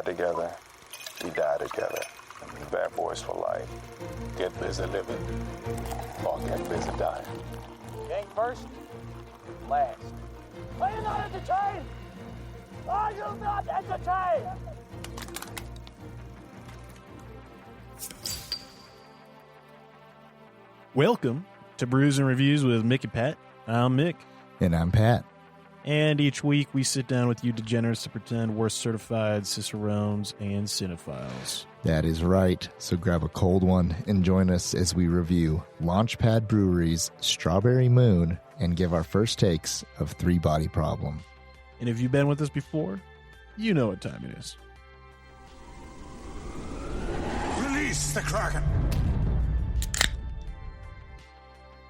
together, we die together. Bad boys for life. Get busy living or get busy dying. You ain't first, last. Are you not entertained? Are you not entertained? Welcome to Brews and Reviews with Mick and Pat. I'm Mick. And I'm Pat. And each week we sit down with you degenerates to pretend we're certified cicerones and cinephiles. That is right. So grab a cold one and join us as we review Launchpad Brewery's Strawberry Moon and give our first takes of Three Body Problem. And if you've been with us before, you know what time it is. Release the Kraken!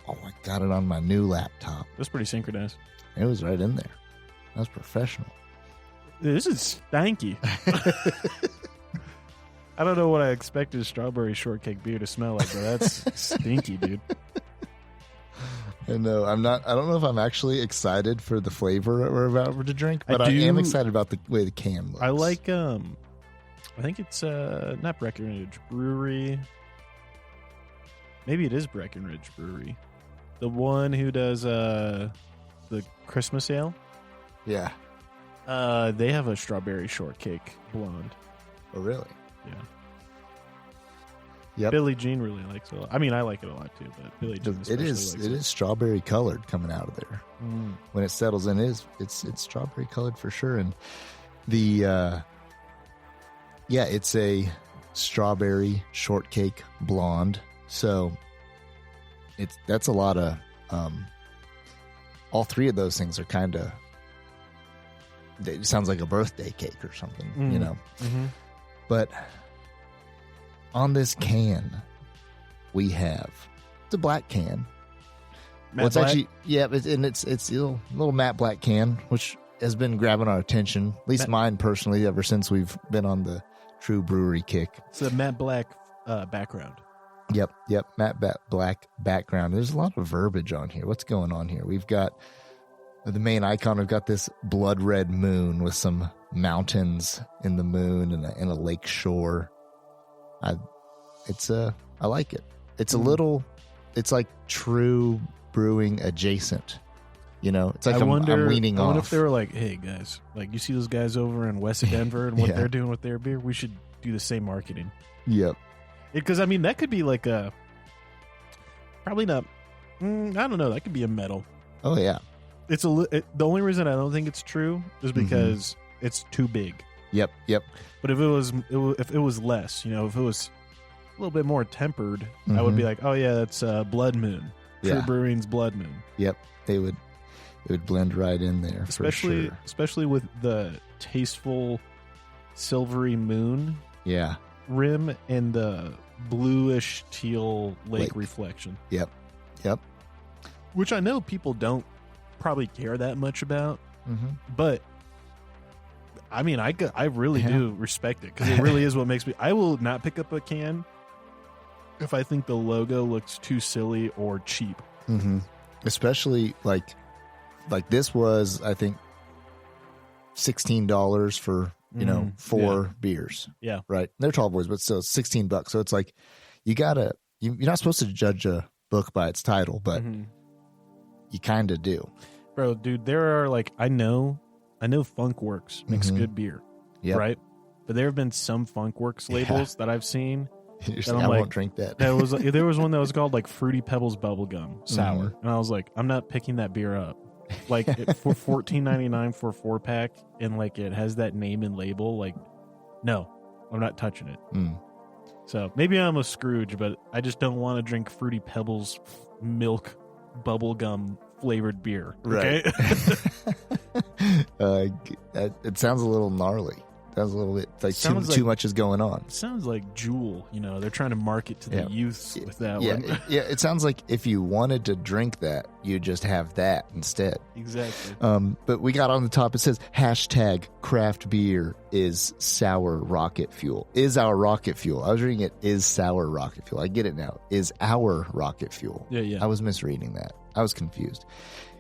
Oh, I got it on my new laptop. That's pretty synchronized. It was right in there. That was professional. This is stanky. I don't know what I expected a strawberry shortcake beer to smell like, but that's stinky, dude. And no, I don't know if I'm actually excited for the flavor we're about to drink, but I am excited about the way the can looks. I like, I think it's not Breckenridge Brewery. Maybe it is Breckenridge Brewery. The one who does the Christmas ale. Yeah. They have a strawberry shortcake blonde. Oh, really? Yeah. Yep. Billie Jean really likes it a lot. I mean, I like it a lot too, but Billie Jean It is strawberry colored coming out of there. When it settles in, it's strawberry colored for sure. And the it's a strawberry shortcake blonde. So that's a lot of all three of those things are kind of, it sounds like a birthday cake or something, you know. Mm-hmm. But on this can, we have, it's a black can. Matte black? Actually, yeah, it's a little matte black can, which has been grabbing our attention, at least mine personally, ever since we've been on the True Brewery kick. It's a matte black background. Yep, matte black background. There's a lot of verbiage on here. What's going on here? We've got the main icon. We've got this blood red moon with some mountains in the moon and a lake shore. I like it. It's a little, it's like True Brewing adjacent. You know, it's like I'm leaning off. I wonder if they were like, hey guys, like you see those guys over in West Denver and what they're doing with their beer? We should do the same marketing. Yep. Because, I mean, that could be like a, probably not, I don't know, that could be a metal. Oh, yeah. The only reason I don't think it's true is because it's too big. Yep. But if it was less, you know, if it was a little bit more tempered, I would be like, oh yeah, that's Blood Moon. True Brewing's Blood Moon. Yep. It would blend right in there, especially, for sure. Especially with the tasteful silvery moon. Yeah. Rim and the bluish teal lake reflection. Yep. Which I know people don't probably care that much about, but I mean, I really do respect it because it really is what makes me. I will not pick up a can if I think the logo looks too silly or cheap. Especially like this was, I think, $16 for. You know, 4 beers. Yeah. Right. They're tall boys, but still $16. So it's like, you're not supposed to judge a book by its title, but you kind of do. Bro, dude, there are like, I know Funkworks makes good beer. Yeah. Right. But there have been some Funkworks labels that I've seen. I won't drink that. There was one that was called like Fruity Pebbles Bubblegum Sour. And I was like, I'm not picking that beer up. Like for $14.99 for a 4-pack, and like it has that name and label. Like, no, I'm not touching it. So maybe I'm a Scrooge, but I just don't want to drink Fruity Pebbles milk bubblegum flavored beer. Okay? Right. It sounds a little gnarly. Sounds a little bit like too much is going on. Sounds like Jewel. You know, they're trying to market to the youths with that one. It sounds like if you wanted to drink that, you just have that instead. Exactly. But we got on the top, it says, #craft beer is sour rocket fuel. Is our rocket fuel. I was reading it, is sour rocket fuel. I get it now. Is our rocket fuel. Yeah. I was misreading that. I was confused.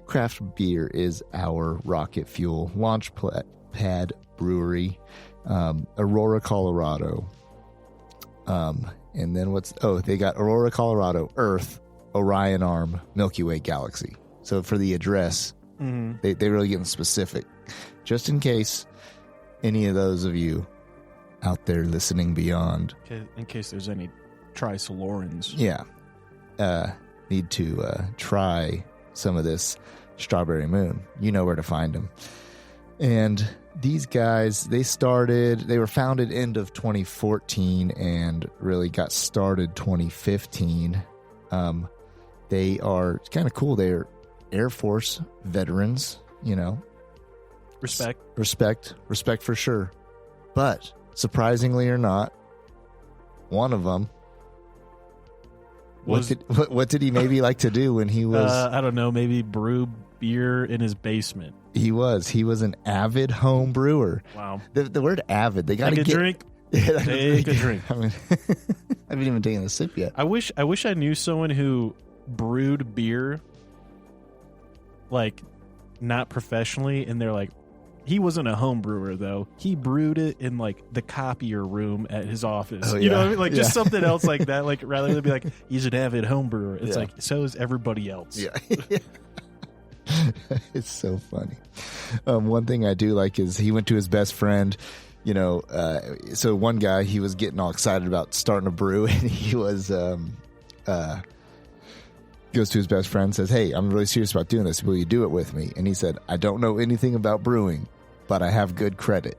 Craft beer is our rocket fuel. Launchpad Brewery Aurora, Colorado. And then they got Aurora, Colorado, Earth, Orion Arm, Milky Way Galaxy. So for the address, they really getting specific. Just in case any of those of you out there listening beyond. In case there's any Trisolorans. Yeah. Need to try some of this Strawberry Moon. You know where to find them. And these guys, they were founded end of 2014 and really got started 2015. They are kind of cool. They're Air Force veterans, you know. Respect for sure. But surprisingly or not, one of them, what did he maybe like to do when he was... I don't know, maybe brew beer in his basement. He was an avid home brewer. Wow. The word avid, they got to get... drink. Take a drink. I mean, I haven't even taken a sip yet. I wish I knew someone who brewed beer, like, not professionally, and they're like, he wasn't a home brewer, though. He brewed it in, like, the copier room at his office. Oh, you know what I mean? Like, yeah. just something else like that. Like, rather than be like, he's an avid home brewer. It's like, so is everybody else. Yeah. It's so funny. One thing I do like is he went to his best friend, you know, so one guy, he was getting all excited about starting a brew, and he was... goes to his best friend and says, hey, I'm really serious about doing this. Will you do it with me? And he said, I don't know anything about brewing, but I have good credit.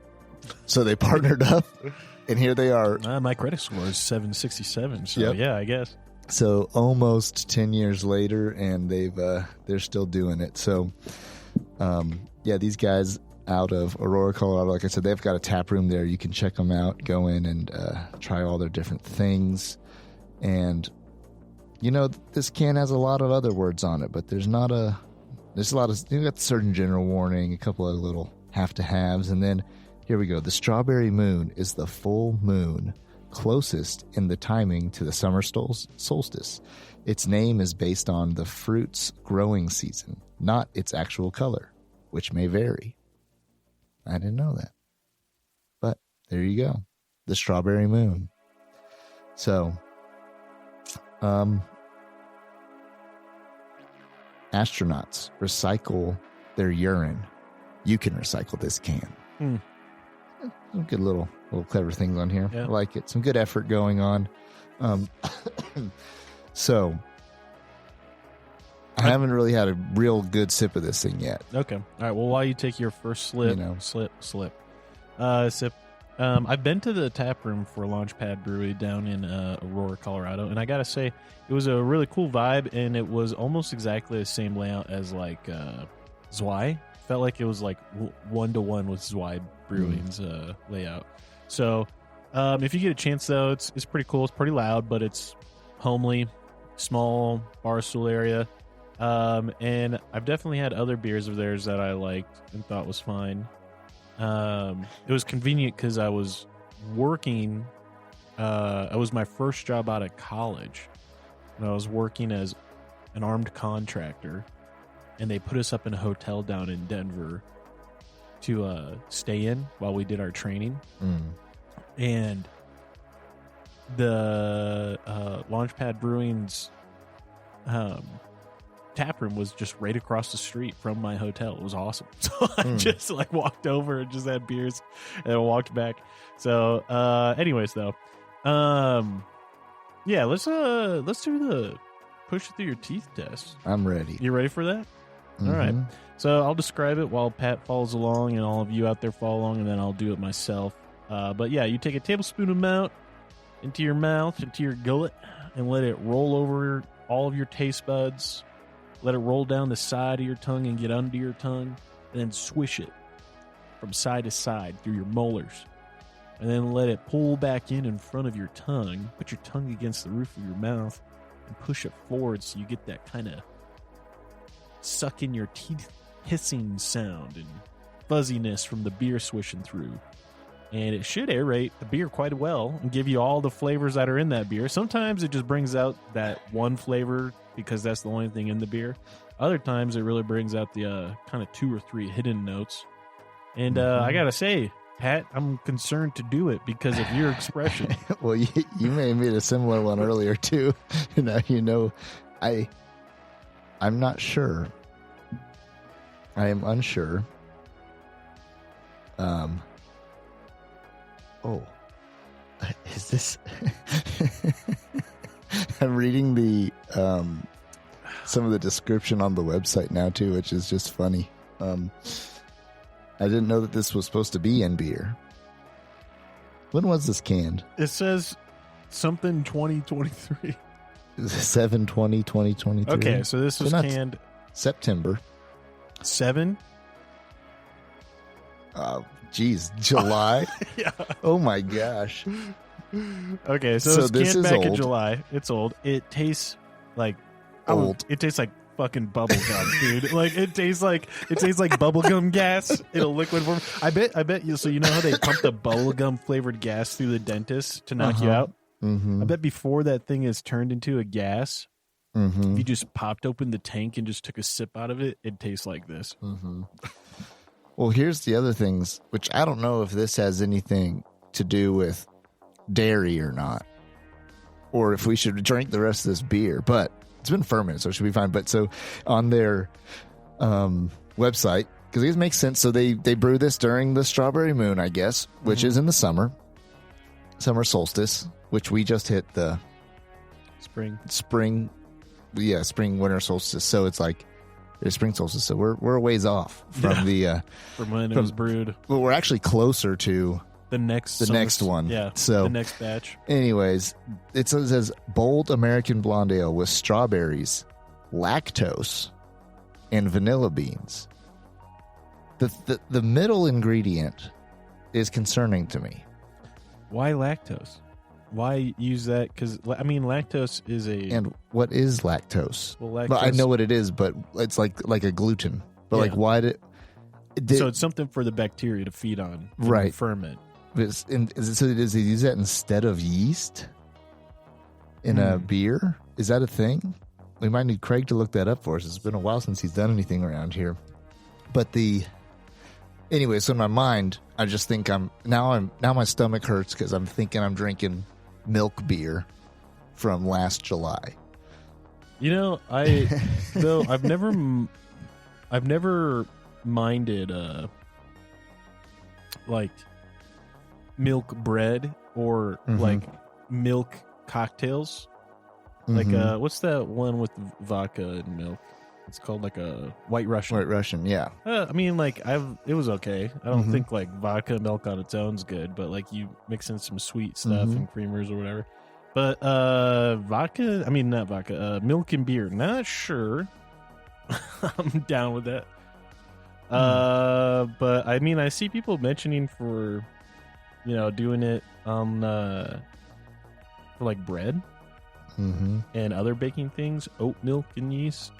So they partnered up, and here they are. My credit score is 767, so yeah, I guess. So almost 10 years later, and they're still doing it. So, these guys out of Aurora, Colorado, like I said, they've got a tap room there. You can check them out, go in and try all their different things. And you know, this can has a lot of other words on it, but there's a lot of, you got the Surgeon General warning, a couple of little have-to-haves, and then here we go. The Strawberry Moon is the full moon closest in the timing to the summer solstice. Its name is based on the fruit's growing season, not its actual color, which may vary. I didn't know that. But there you go. The Strawberry Moon. So... astronauts recycle their urine. You can recycle this can. Some good little clever things on here. I like it. Some good effort going on. So I haven't really had a real good sip of this thing yet. Okay. All right. Well, while you take your first sip. I've been to the tap room for Launchpad Brewery down in Aurora, Colorado, and I gotta say, it was a really cool vibe, and it was almost exactly the same layout as like Zwei. Felt like it was like 1-to-1 with Zwei Brewing's layout. So, if you get a chance, though, it's pretty cool. It's pretty loud, but it's homely, small bar stool area. And I've definitely had other beers of theirs that I liked and thought was fine. It was convenient because I was working. It was my first job out of college, and I was working as an armed contractor, and they put us up in a hotel down in Denver to stay in while we did our training. And the Launchpad Brewing's tap room was just right across the street from my hotel. It was awesome. So I just like walked over and just had beers and I walked back. So anyways though, let's do the push it through your teeth test. I'm ready. You ready for that? All right. So I'll describe it while Pat follows along and all of you out there follow along, and then I'll do it myself. But yeah, you take a tablespoon amount into your mouth, into your gullet, and let it roll over all of your taste buds. Let it roll down the side of your tongue and get under your tongue, and then swish it from side to side through your molars. And then let it pull back in front of your tongue. Put your tongue against the roof of your mouth and push it forward so you get that kind of suck in your teeth hissing sound and fuzziness from the beer swishing through. And it should aerate the beer quite well and give you all the flavors that are in that beer. Sometimes it just brings out that one flavor because that's the only thing in the beer. Other times it really brings out the kind of 2 or 3 hidden notes. And I gotta say, Pat, I'm concerned to do it because of your expression. Well, you may have made a similar one earlier too. Now you know, I'm not sure. I am unsure. Oh, is this? I'm reading the some of the description on the website now too, which is just funny. I didn't know that this was supposed to be in beer. When was this canned? It says something 2023. 7/20/2023. Okay, so this was canned September. 7. Geez, July. Yeah. Oh my gosh. Okay, so it's this canned is back in old. July. It's old. It tastes like Old. It tastes like fucking bubble gum, dude. Like it tastes like bubble gum gas in a liquid form. I bet you. So you know how they pump the bubble gum flavored gas through the dentist to knock you out. Mm-hmm. I bet before that thing is turned into a gas, Mm-hmm. if you just popped open the tank and just took a sip out of it, it'd taste like this. Mm-hmm. Well, here's the other things, which I don't know if this has anything to do with dairy or not, or if we should drink the rest of this beer, but it's been fermented, so it should be fine. But so on their website, because it makes sense, so they brew this during the strawberry moon, I guess, which is in the summer solstice, which we just hit the spring, winter solstice. So it's like there's spring solstice, so we're a ways off from from when it was brewed. Well, we're actually closer to the next one. Yeah, so the next batch. Anyways, it says bold American blonde ale with strawberries, lactose, and vanilla beans. The middle ingredient is concerning to me. Why lactose? Why use that? Because I mean, lactose is a. And what is lactose? Well, lactose. But I know what it is, but it's like a gluten. But like, why did? So it's something for the bacteria to feed on, right? Ferment. Does he use that instead of yeast in a beer? Is that a thing? We might need Craig to look that up for us. It's been a while since he's done anything around here. But anyway, so in my mind, I just think now my stomach hurts because I'm thinking I'm drinking milk beer from last July. You know, I've never minded like milk bread or like milk cocktails. Like what's that one with vodka and milk? It's called like a White Russian. White Russian, yeah. I mean, like it was okay. I don't think like vodka milk on its own is good, but like you mix in some sweet stuff and creamers or whatever. But milk and beer, not sure. I'm down with that. But I mean, I see people mentioning for, doing it on for like bread and other baking things, oat milk and yeast.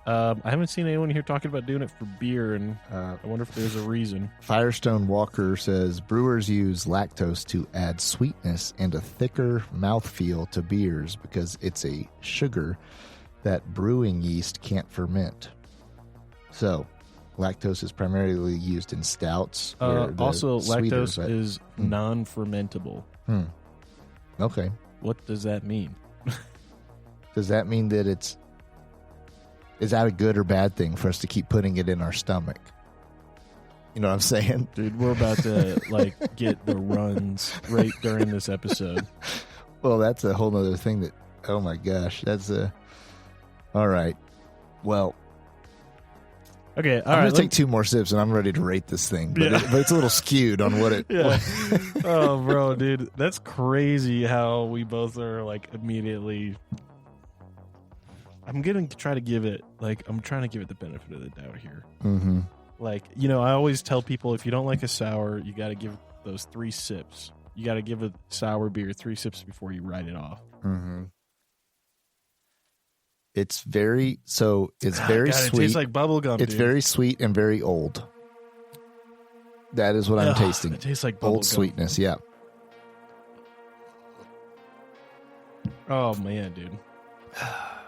I haven't seen anyone here talking about doing it for beer, and I wonder if there's a reason. Firestone Walker says brewers use lactose to add sweetness and a thicker mouthfeel to beers because it's a sugar that brewing yeast can't ferment. So, lactose is primarily used in stouts. Also, lactose is non-fermentable. Okay. What does that mean? Does that mean that is that a good or bad thing for us to keep putting it in our stomach? You know what I'm saying? Dude, we're about to get the runs right during this episode. Well, that's a whole other thing that, oh my gosh, all right. Well, okay, I'm going to take 2 more sips and I'm ready to rate this thing. But, but it's a little skewed on what it... Yeah. Oh, bro, dude. That's crazy how we both are immediately... I'm going to try to give it, I'm trying to give it the benefit of the doubt here. Mm-hmm. I always tell people if you don't like a sour, you got to give those 3 sips. You got to give a sour beer 3 sips before you write it off. Mm-hmm. It's very sweet. It tastes like bubble gum. It's very sweet and very old. That is what I'm tasting. It tastes like bubble old gum. Sweetness. Yeah. Oh man, dude.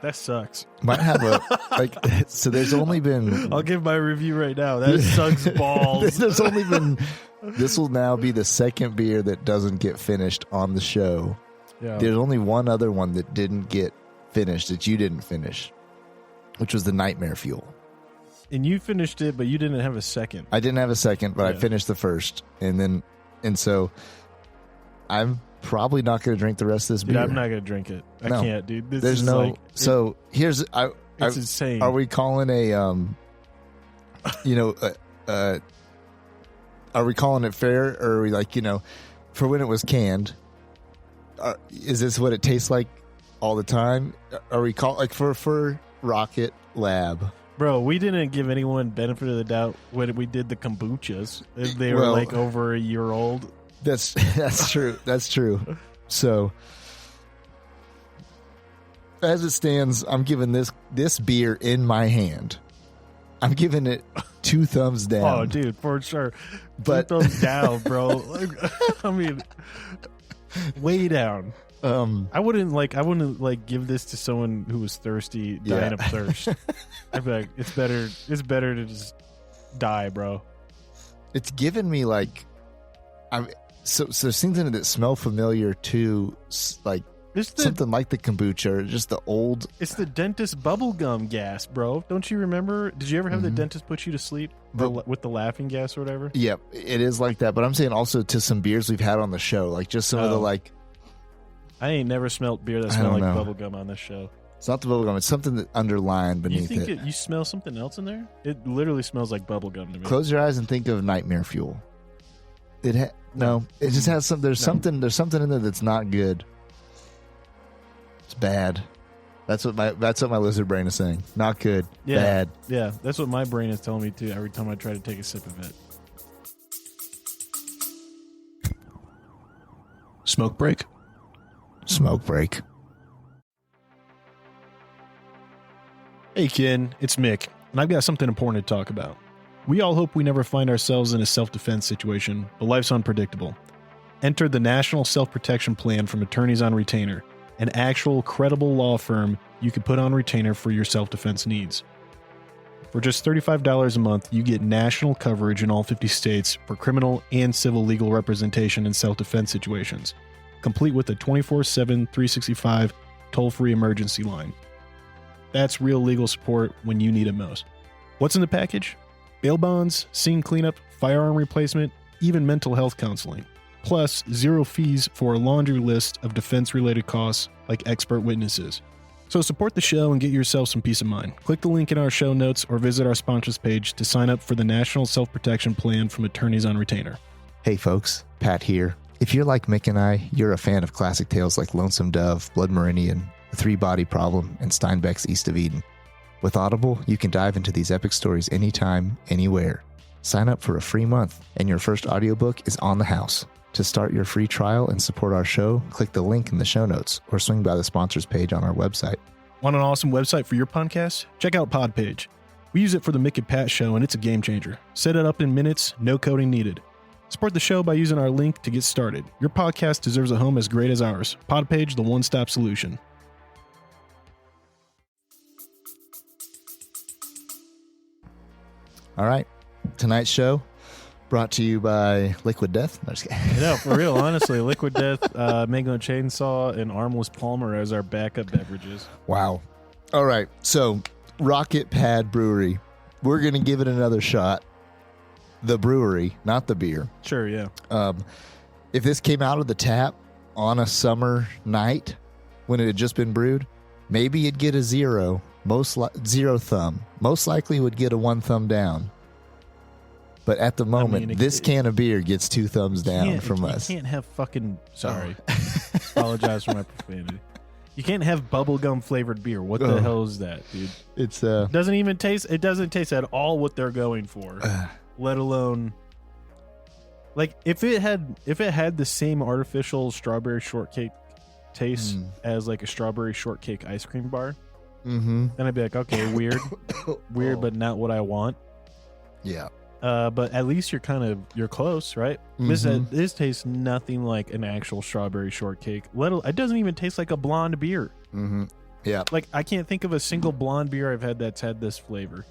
That sucks. Might have a like. So there's only been. I'll give my review right now. That sucks balls. There's only been. This will now be the second beer that doesn't get finished on the show. Yeah. There's only one other one that didn't get finished that you didn't finish, which was the Nightmare Fuel. And you finished it, but you didn't have a second. I didn't have a second, but I finished the first, and so I'm probably not going to drink the rest of this beer. I'm not going to drink it. I can't, dude. There's no. So here's it's insane. Are we calling are we calling it fair, or are we like, for when it was canned? Is this what it tastes like all the time? Are we like for Rocket Lab? Bro, we didn't give anyone benefit of the doubt when we did the kombuchas. They were like over a year old. That's true. That's true. So as it stands, I'm giving this beer in my hand. I'm giving it 2 thumbs down. Oh, dude, for sure. But 2 thumbs down, bro. I mean, way down. I wouldn't give this to someone who was thirsty, dying of thirst. I'd be like, it's better to just die, bro. It's given me so things in it that smell familiar to something like the kombucha, or just the old. It's the dentist bubblegum gas, bro. Don't you remember? Did you ever have the dentist put you to sleep with the laughing gas or whatever? Yep, it is like that. But I'm saying also to some beers we've had on the show, like just some of the I ain't never smelled beer that smelled like bubblegum on this show. It's not the bubblegum. It's something that underlined beneath you think it. You smell something else in there? It literally smells like bubblegum to me. Close your eyes and think of Nightmare Fuel. It just has some. There's something in there that's not good. It's bad. That's what my lizard brain is saying. Not good. Yeah. Bad. Yeah, that's what my brain is telling me too every time I try to take a sip of it. Smoke break. Smoke break. Hey, Ken, it's Mick, and I've got something important to talk about. We all hope we never find ourselves in a self-defense situation, but life's unpredictable. Enter the National Self-Protection Plan from Attorneys on Retainer, an actual credible law firm you can put on retainer for your self-defense needs. For just $35 a month, you get national coverage in all 50 states for criminal and civil legal representation in self-defense situations, complete with a 24/7, 365 toll-free emergency line. That's real legal support when you need it most. What's in the package? Bail bonds, scene cleanup, firearm replacement, even mental health counseling. Plus, 0 fees for a laundry list of defense-related costs like expert witnesses. So support the show and get yourself some peace of mind. Click the link in our show notes or visit our sponsors page to sign up for the National Self-Protection Plan from Attorneys on Retainer. Hey folks, Pat here. If you're like Mick and I, you're a fan of classic tales like Lonesome Dove, Blood Meridian, The Three-Body Problem, and Steinbeck's East of Eden. With Audible, you can dive into these epic stories anytime, anywhere. Sign up for a free month, and your first audiobook is on the house. To start your free trial and support our show, click the link in the show notes or swing by the sponsors page on our website. Want an awesome website for your podcast? Check out Podpage. We use it for the Mick and Pat show, and it's a game changer. Set it up in minutes, no coding needed. Support the show by using our link to get started. Your podcast deserves a home as great as ours. Podpage, the one-stop solution. All right. Tonight's show brought to you by Liquid Death. No, just kidding. No, for real, honestly. Liquid Death, Mango Chainsaw, and Armless Palmer as our backup beverages. Wow. All right. So, Rocket Pad Brewery. We're going to give it another shot. The brewery, not the beer. Sure, yeah. If this came out of the tap on a summer night when it had just been brewed, maybe it'd get a 0. 0 thumb. Most likely would get a 1 thumb down. But at the moment, this can of beer gets 2 thumbs down from us. You can't have fucking... Sorry. Apologize for my profanity. You can't have bubblegum flavored beer. What the hell is that, dude? It's It doesn't taste at all what they're going for. Let alone... Like, if it had the same artificial strawberry shortcake taste as like a strawberry shortcake ice cream bar, then I'd be like, okay, weird, but not what I want. Yeah. But at least you're close, right? This tastes nothing like an actual strawberry shortcake. It doesn't even taste like a blonde beer. Yeah. Like, I can't think of a single blonde beer I've had that's had this flavor.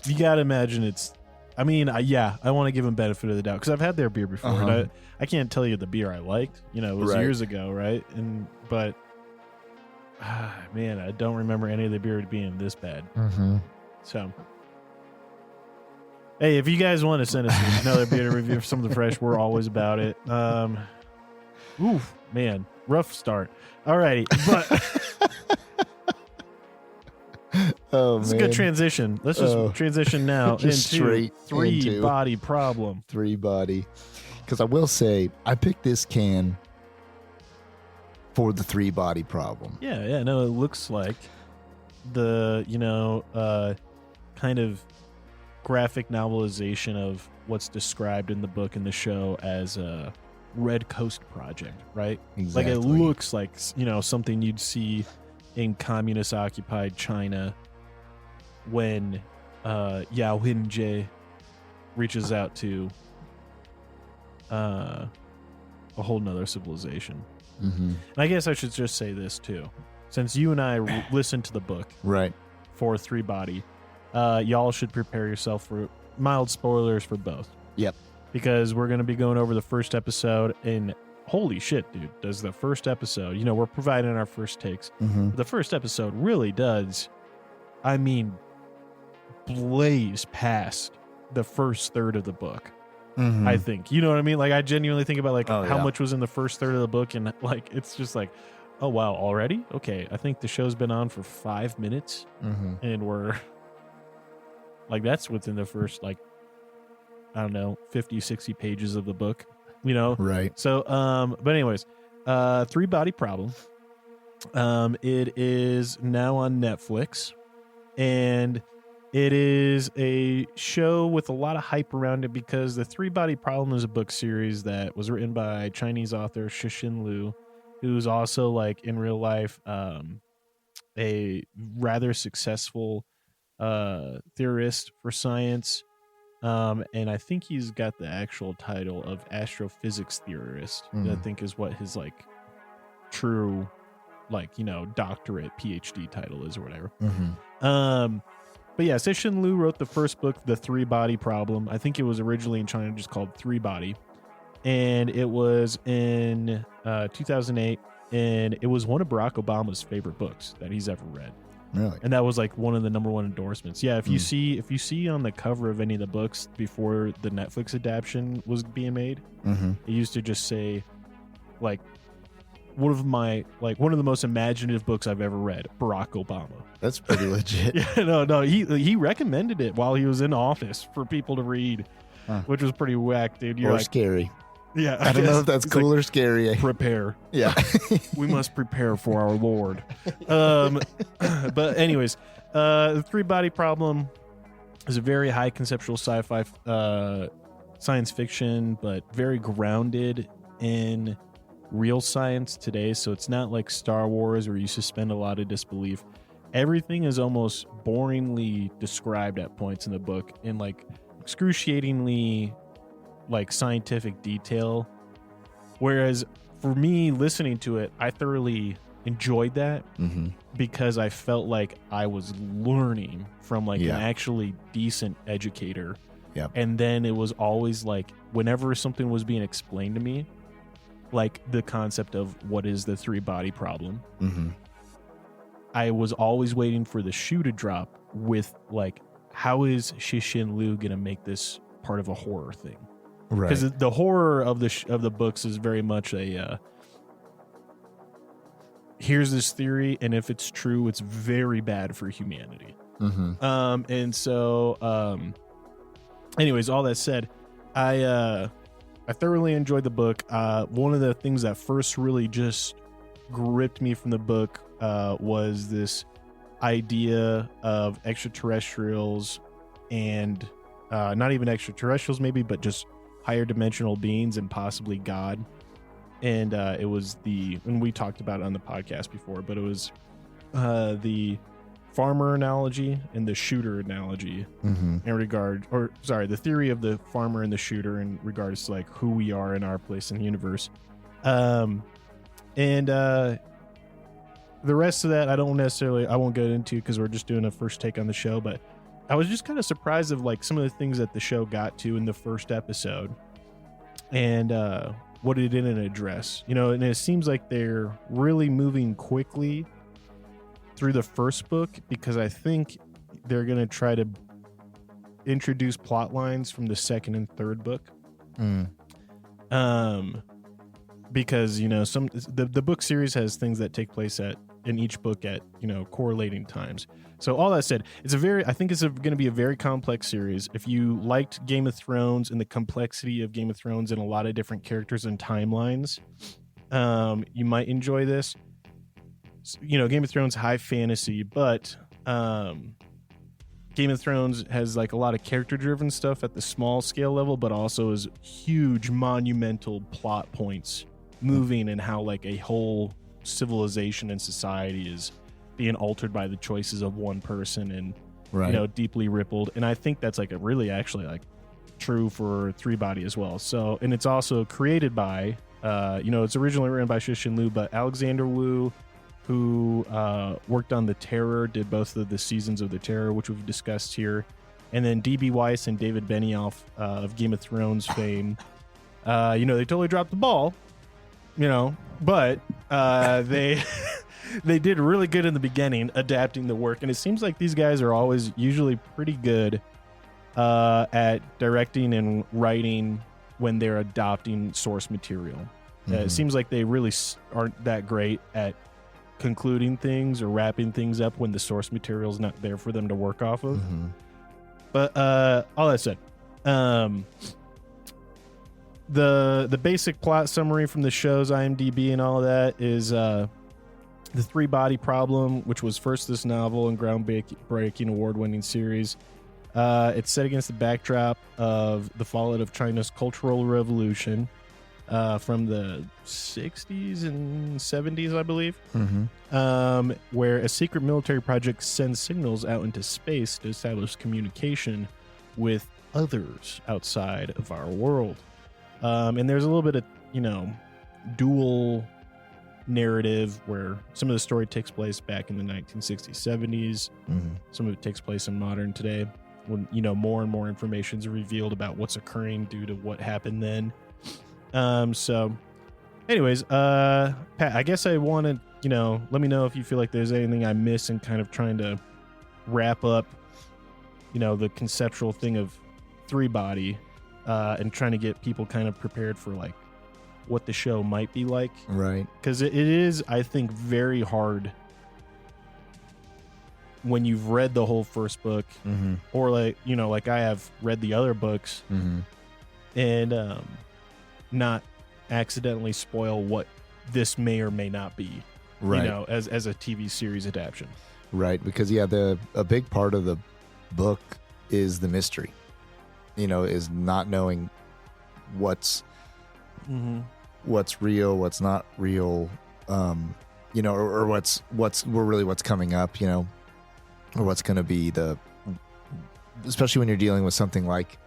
You gotta imagine it's. I mean, I want to give them benefit of the doubt because I've had their beer before, and I can't tell you the beer I liked. You know, it was years ago, right? But man, I don't remember any of the beer being this bad. Mm-hmm. So, hey, if you guys want to send us another beer review for some of the fresh, we're always about it. Oof, man, rough start. Alrighty, but. Oh, it's a good transition. Let's just transition now into three-body problem. Three-body. Because I will say, I picked this can for the three-body problem. Yeah, no, it looks like the, kind of graphic novelization of what's described in the book and the show as a Red Coast project, right? Exactly. Like, it looks like, something you'd see in communist-occupied China when Yao Hinjie reaches out to a whole nother civilization. Mm-hmm. And I guess I should just say this, too. Since you and I listened to the book for Three Body, y'all should prepare yourself for mild spoilers for both. Yep. Because we're going to be going over the first episode, and holy shit, dude, does the first episode, we're providing our first takes. Mm-hmm. The first episode really does, blaze past the first third of the book. Mm-hmm. I think, you know what I mean? Like, I genuinely think about how much was in the first third of the book, and it's just like, oh wow, already? Okay, I think the show's been on for 5 minutes, and we're that's within the first 50, 60 pages of the book, Right. So, but anyways, Three Body Problem. It is now on Netflix, and it is a show with a lot of hype around it because the Three Body Problem is a book series that was written by Chinese author Cixin Liu, who's also in real life, a rather successful theorist for science. And I think he's got the actual title of astrophysics theorist. I think is what his true doctorate PhD title is or whatever. But yeah, Cixin Liu wrote the first book, The Three Body Problem. I think it was originally in China just called Three Body, and it was in 2008, and it was one of Barack Obama's favorite books that he's ever read. Really? And that was one of the number one endorsements. Yeah, if you see on the cover of any of the books before the Netflix adaptation was being made, it used to just say one of the most imaginative books I've ever read, Barack Obama. That's pretty legit. Yeah, no, he recommended it while he was in office for people to read, which was pretty whack, dude. Or scary. Yeah, I don't know if that's cool or scary. Prepare. Yeah. We must prepare for our Lord. But anyways, the Three Body Problem is a very high conceptual sci-fi science fiction, but very grounded in real science today. So it's not like Star Wars where you suspend a lot of disbelief. Everything is almost boringly described at points in the book in excruciatingly scientific detail, whereas for me listening to it, I thoroughly enjoyed that because I felt like I was learning from an actually decent educator. And then it was always whenever something was being explained to me, the concept of what is the three body problem, I was always waiting for the shoe to drop with how is Cixin Liu gonna make this part of a horror thing. Right. Because the horror of the books is very much a here's this theory, and if it's true, it's very bad for humanity. And so, anyways, all that said, I thoroughly enjoyed the book. One of the things that first really just gripped me from the book was this idea of extraterrestrials, and not even extraterrestrials, maybe, but just higher dimensional beings and possibly God. And it was and we talked about it on the podcast before, but it was the farmer analogy and the shooter analogy in regard, or sorry, the theory of the farmer and the shooter in regards to who we are in our place in the universe. And the rest of that I won't get into because we're just doing a first take on the show, but I was just kind of surprised of like some of the things that the show got to in the first episode and what it didn't address, and it seems like they're really moving quickly through the first book because I think they're going to try to introduce plot lines from the second and third book. Because the book series has things that take place in each book at correlating times. So all that said, I think it's going to be a very complex series. If you liked Game of Thrones and the complexity of Game of Thrones and a lot of different characters and timelines, you might enjoy this. Game of Thrones high fantasy, but Game of Thrones has like a lot of character-driven stuff at the small scale level, but also is huge monumental plot points moving and how like a whole civilization and society is being altered by the choices of one person and deeply rippled. And I think that's like a really actually like true for Three Body as well. So, and it's also created by it's originally written by Shishin Liu, but Alexander Wu, who worked on The Terror, did both of the seasons of The Terror, which we've discussed here. And then D.B. Weiss and David Benioff of Game of Thrones fame. They totally dropped the ball, but they they did really good in the beginning adapting the work. And it seems like these guys are always usually pretty good at directing and writing when they're adopting source material. It seems like they really aren't that great at concluding things or wrapping things up when the source material is not there for them to work off of. But all that said, the basic plot summary from the show's IMDb and all of that is the Three Body Problem, which was first this novel and groundbreaking award-winning series. It's set against the backdrop of the fallout of China's Cultural Revolution from the 60s and 70s, I believe, where a secret military project sends signals out into space to establish communication with others outside of our world. And there's a little bit of, dual narrative where some of the story takes place back in the 1960s, 70s. Some of it takes place in modern today when, more and more information is revealed about what's occurring due to what happened then. So anyways, Pat, I guess I want to, let me know if you feel like there's anything I miss in kind of trying to wrap up, the conceptual thing of Three Body, and trying to get people kind of prepared for like what the show might be like. Right. Because it is, I think, very hard when you've read the whole first book or like I have read the other books and, not accidentally spoil what this may or may not be, as a TV series adaptation. Right, because a big part of the book is the mystery. Is not knowing what's real, what's not real, or what's coming up, or what's going to be especially when you're dealing with something like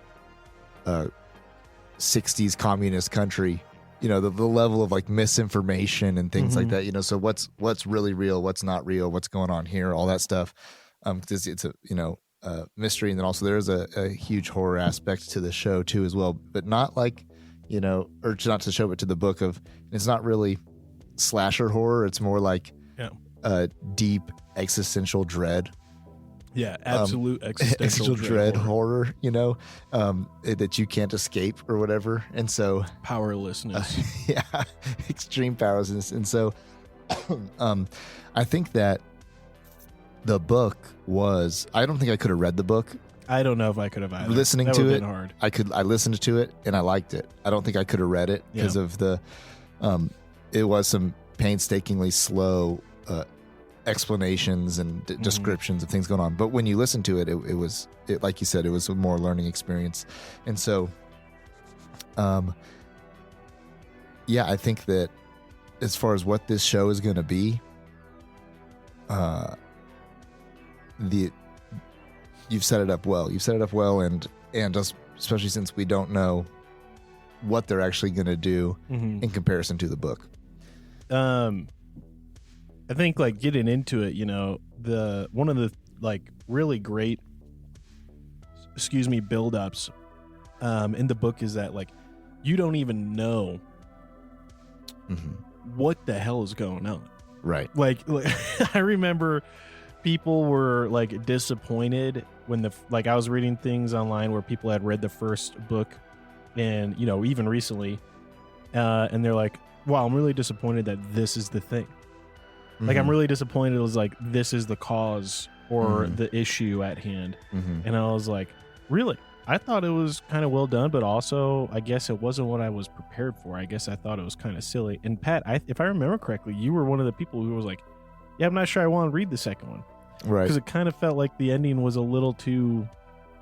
60s communist country, the level of like misinformation and things like that, so what's really real, what's not real, what's going on here, all that stuff. Because it's a mystery. And then also there is a huge horror aspect to the show too as well, but not like, or not to the show, but to the book it's not really slasher horror. It's more like deep existential dread. Yeah, absolute existential dread horror, that you can't escape or whatever. And so powerlessness. Extreme powerlessness. And so I think that the book I don't think I could have read the book. I don't know if I could have either. Listening that to it, hard. I listened to it and I liked it. I don't think I could have read it because of it was some painstakingly slow explanations and descriptions of things going on. But when you listen to it, it was like you said, it was a more learning experience. And so, I think that as far as what this show is going to be, you've set it up well. You've set it up well, and especially since we don't know what they're actually going to do in comparison to the book. I think like getting into it, one of the like really great, build-ups in the book is that like you don't even know what the hell is going on. Right. Like I remember people were like disappointed when I was reading things online where people had read the first book and even recently and they're like, wow, I'm really disappointed that this is the thing. Like I'm really disappointed it was like this is the cause or the issue at hand. And I was like, really? I thought it was kind of well done, but also I guess it wasn't what I was prepared for. I guess I thought it was kind of silly. And Pat, if I remember correctly, you were one of the people who was like, yeah, I'm not sure I want to read the second one. Right. Because it kind of felt like the ending was a little too...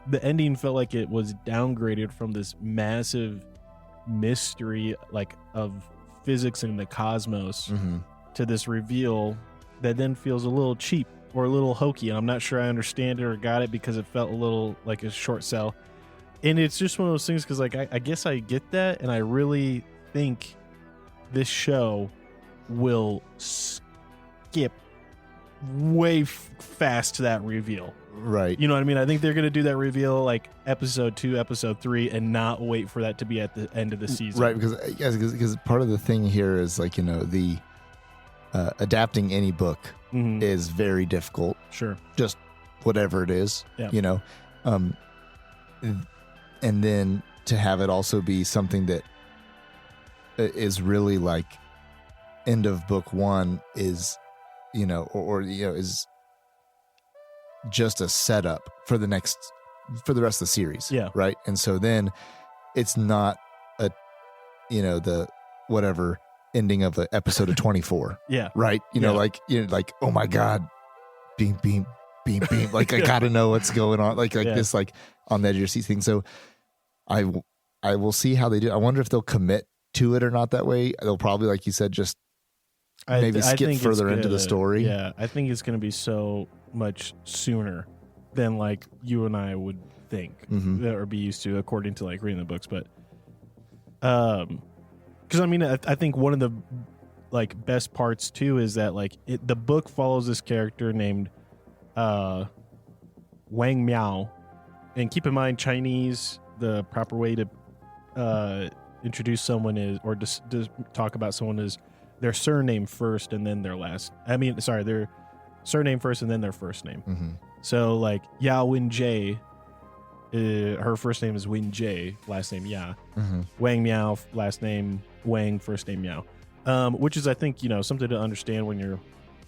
The ending felt like it was downgraded from this massive mystery like of physics and the cosmos to this reveal that then feels a little cheap or a little hokey. And I'm not sure I understand it or got it because it felt a little like a short sell. And it's just one of those things because like I guess I get that, and I really think this show will skip way fast to that reveal. Right. You know what I mean? I think they're going to do that reveal like episode 2, episode 3, and not wait for that to be at the end of the season. Right, because part of the thing here is like, the adapting any book is very difficult. Sure. Just whatever it is, and then to have it also be something that is really like end of book 1 is, is just a setup for the rest of the series. Yeah. Right. And so then it's not the whatever ending of an episode of 24. Yeah. Right. Like oh my God, beam, beam, beam, beam. Like I gotta know what's going on. Like this, like on the edge of your seat thing. So I will see how they do. I wonder if they'll commit to it or not that way. They'll probably, like you said, just maybe skip further into the story. Yeah. I think it's going to be so much sooner than like you and I would think or be used to according to like reading the books. But, because I mean, I think one of the like best parts too is that like the book follows this character named Wang Miao, and keep in mind Chinese, the proper way to introduce someone is, or just talk about someone is their surname first and then their their surname first and then their first name. So like Yao Wen Jie, her first name is Wen Jie, last name Ya. Wang Miao, last name Wang, first name Miao. Which is, I think, something to understand when you're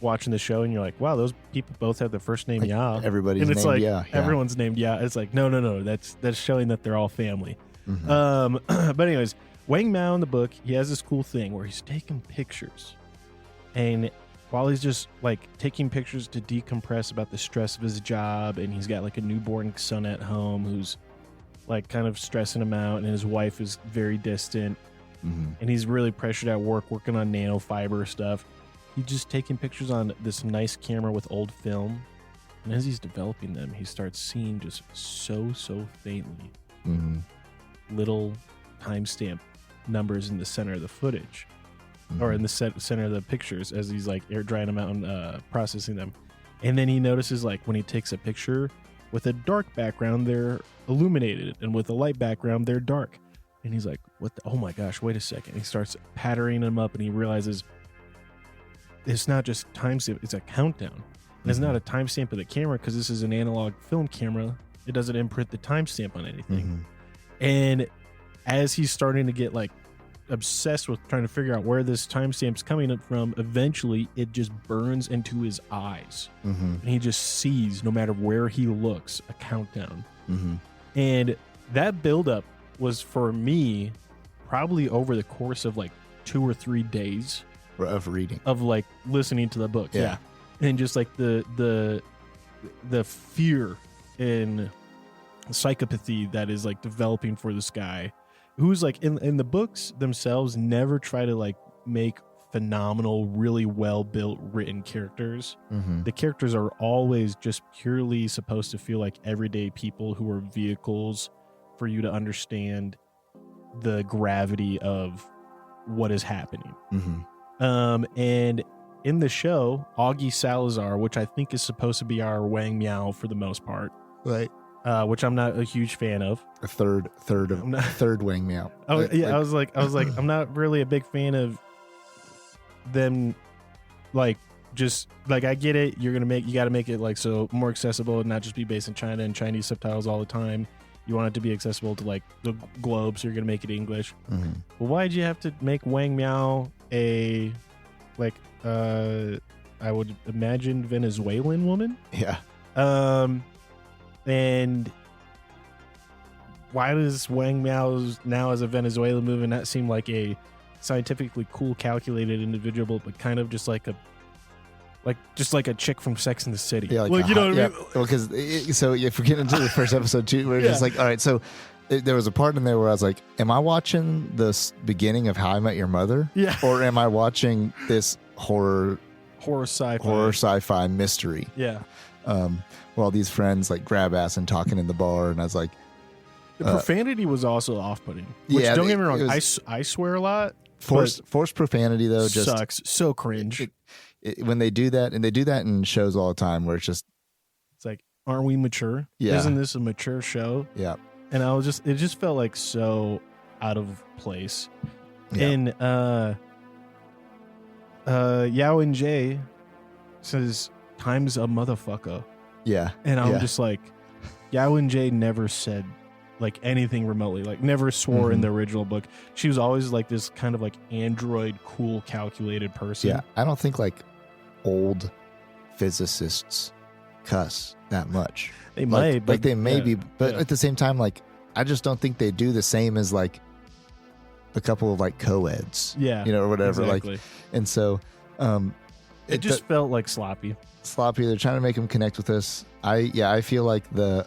watching the show and you're like, wow, those people both have the first name Ya. Everybody's and it's named like, Ya. Everyone's named Ya. It's like, no. That's showing that they're all family. But anyways, Wang Miao in the book, he has this cool thing where he's taking pictures. And while he's just like taking pictures to decompress about the stress of his job, and he's got like a newborn son at home who's like kind of stressing him out, and his wife is very distant, and he's really pressured at work working on nanofiber stuff. He's just taking pictures on this nice camera with old film, and as he's developing them, he starts seeing just so faintly little timestamp numbers in the center of the footage, or in the center of the pictures as he's like air drying them out and processing them. And then he notices like when he takes a picture with a dark background, they're illuminated, and with a light background, they're dark. And he's like, oh my gosh, wait a second. He starts patterning them up, and he realizes it's not just timestamp, it's a countdown. And it's not a timestamp of the camera, because this is an analog film camera. It doesn't imprint the timestamp on anything. And as he's starting to get like obsessed with trying to figure out where this timestamp's coming up from, eventually it just burns into his eyes. And he just sees, no matter where he looks, a countdown. And that buildup was, for me, probably over the course of like 2 or 3 days of reading, of like listening to the book. Yeah. And just like the fear and psychopathy that is like developing for this guy, who's like in the books themselves never try to like make phenomenal, really well built written characters. The characters are always just purely supposed to feel like everyday people who are vehicles for you to understand the gravity of what is happening. And in the show, Augie Salazar, which I think is supposed to be our Wang Miao for the most part, Right. Which I'm not a huge fan of. A third Wang Miao. Oh yeah, I was like, I'm not really a big fan of them. Like, just like, I get it. You got to make it like so more accessible and not just be based in China and Chinese subtitles all the time. You want it to be accessible to like the globe, so you're gonna make it English. Mm-hmm. But why'd you have to make Wang Miao a like I would imagine Venezuelan woman? Yeah. And why does Wang Miao now as a Venezuelan woman not seem like a scientifically cool, calculated individual, but kind of just like a chick from Sex and the City? Yeah, like you know what I mean? Well, because so if we get into the first episode too, we're just like, all right. So there was a part in there where I was like, am I watching this beginning of How I Met Your Mother? Yeah. Or am I watching this horror sci-fi mystery? Yeah. Where all these friends like grab ass and talking in the bar, and I was like, the profanity was also off-putting. Which, don't get me wrong, I swear a lot. Forced profanity though just sucks. So cringe. When they do that, and they do that in shows all the time, where it's like, aren't we mature? Yeah. Isn't this a mature show? Yeah. And it just felt like so out of place. Yeah. And Yao and Jay says, "Time's a motherfucker." Yeah. And I'm just like, Yao and Jay never said like anything remotely, like never swore in the original book. She was always like this kind of like android, cool, calculated person. Yeah. I don't think like old physicists cuss that much. They might, but they may be, but at the same time, like, I just don't think they do the same as like a couple of like co-eds, or whatever. Exactly. Like, and so, it just felt like sloppy. They're trying to make them connect with us. I feel like the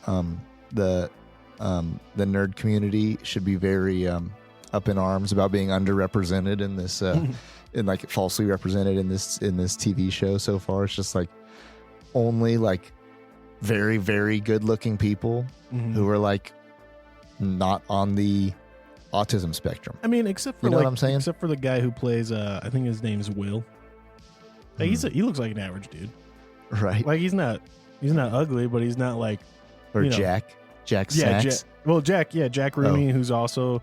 nerd community should be very up in arms about being underrepresented in this and like falsely represented in this TV show so far. It's just like only like very, very good looking people who are like not on the autism spectrum. I mean, except for what I'm saying? Except for the guy who plays I think his name's Will. Like, he looks like an average dude. Right. Like, he's not ugly, but he's not like, or Jack Snacks. Jack Rooney, who's also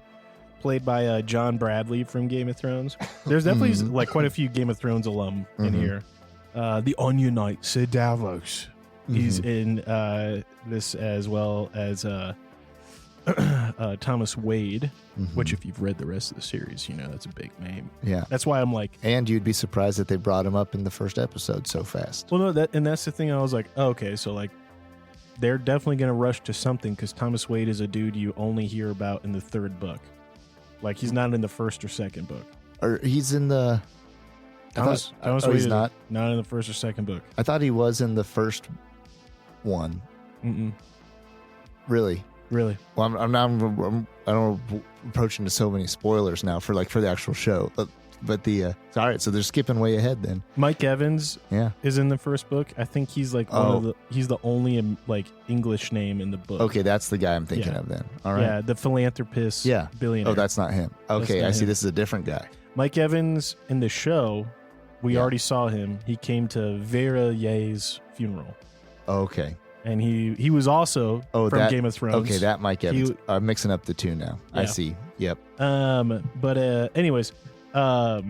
played by John Bradley from Game of Thrones. There's definitely like quite a few Game of Thrones alum in here. The Onion Knight, Sir Davos. He's in this, as well as Thomas Wade, which if you've read the rest of the series, that's a big name. Yeah. That's why I'm like... And you'd be surprised that they brought him up in the first episode so fast. Well, no, that's the thing. I was like, oh, okay, so like they're definitely going to rush to something, because Thomas Wade is a dude you only hear about in the third book. Like, he's not in the first or second book. Or he's in the... Thomas Wade he's is not in the first or second book. I thought he was in the first one. Really? Well, I'm approaching to so many spoilers now for the actual show. But all right, so they're skipping way ahead then. Mike Evans is in the first book. I think he's like he's the only like English name in the book. Okay, that's the guy I'm thinking of then. All right. Yeah, the philanthropist billionaire. Oh, that's not him. Okay, I see. This is a different guy. Mike Evans in the show, we already saw him. He came to Vera Ye's funeral. Okay. And he was also from Game of Thrones. Okay, that Mike Evans. I'm mixing up the two now. Yeah. I see. Yep. But anyways, all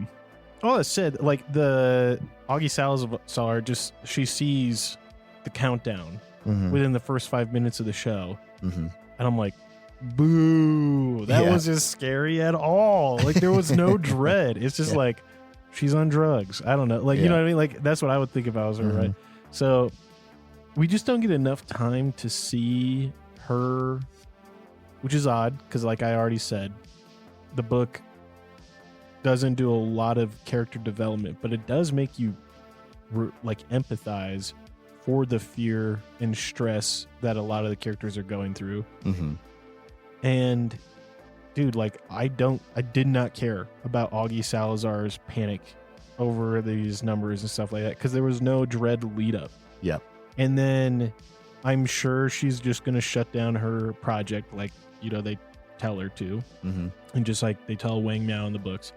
that said, like, the Augie Salazar she sees the countdown within the first 5 minutes of the show, and I'm like, boo! That wasn't scary at all. Like, there was no dread. It's just like she's on drugs. I don't know. Like, you know what I mean? Like, that's what I would think if I was her, right? So we just don't get enough time to see her, which is odd, because like I already said, the book doesn't do a lot of character development, but it does make you like empathize for the fear and stress that a lot of the characters are going through. And dude, like, I did not care about Augie Salazar's panic over these numbers and stuff like that, because there was no dread lead up. Yep. And then I'm sure she's just going to shut down her project, like, they tell her to. And just like they tell Wang Miao in the books.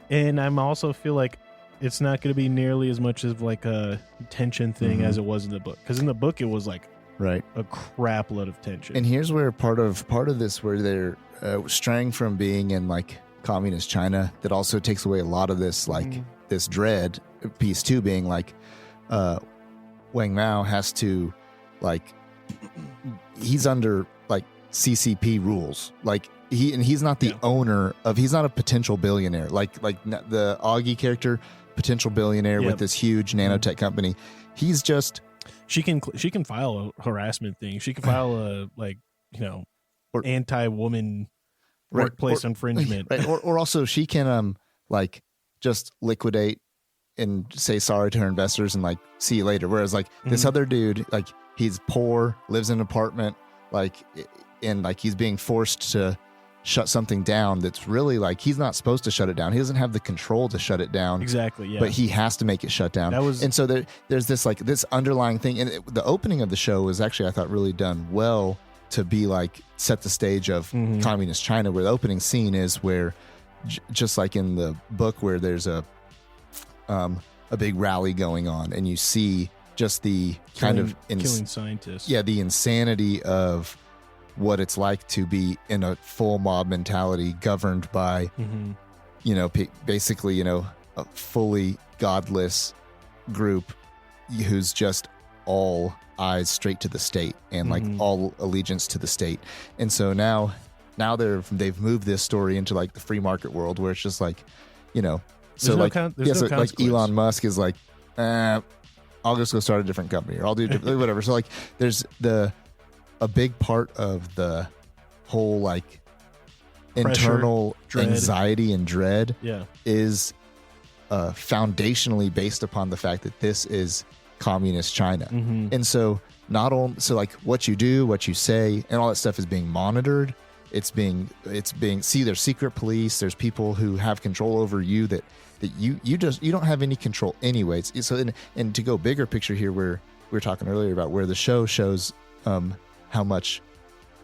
And I'm also feel like it's not going to be nearly as much of like a tension thing as it was in the book. Because in the book, it was like a crap load of tension. And here's where part of this, where they're straying from being in like communist China, that also takes away a lot of this, like this dread piece too, being like Wang Miao has to, like, he's under like CCP rules, like he's not the owner of, he's not a potential billionaire like the Augie character, potential billionaire with this huge nanotech company. He's just, she can file a harassment thing. She can file a, like, anti-woman workplace infringement. Right. Or also she can like just liquidate and say sorry to her investors and like see you later. Whereas like this other dude, like he's poor, lives in an apartment, like, and like he's being forced to shut something down that's really like, he's not supposed to shut it down. He doesn't have the control to shut it down. Exactly. Yeah. But he has to make it shut down. And so there's this like this underlying thing. And the opening of the show was actually, I thought, really done well to be like set the stage of communist China, where the opening scene is where just like in the book, where there's a big rally going on, and you see just the killing scientists. Yeah, the insanity of what it's like to be in a full mob mentality governed by, basically, a fully godless group who's just all eyes straight to the state and like all allegiance to the state. And so now they've moved this story into like the free market world, where it's just like, so like Elon Musk is like, I'll just go start a different company, or I'll do whatever. So like there's a big part of the whole like internal anxiety and dread is foundationally based upon the fact that this is communist China. And so like what you do, what you say, and all that stuff is being monitored. It's being there's secret police, there's people who have control over you that you don't have any control anyways. So and to go bigger picture here, where we were talking earlier about where the show shows how much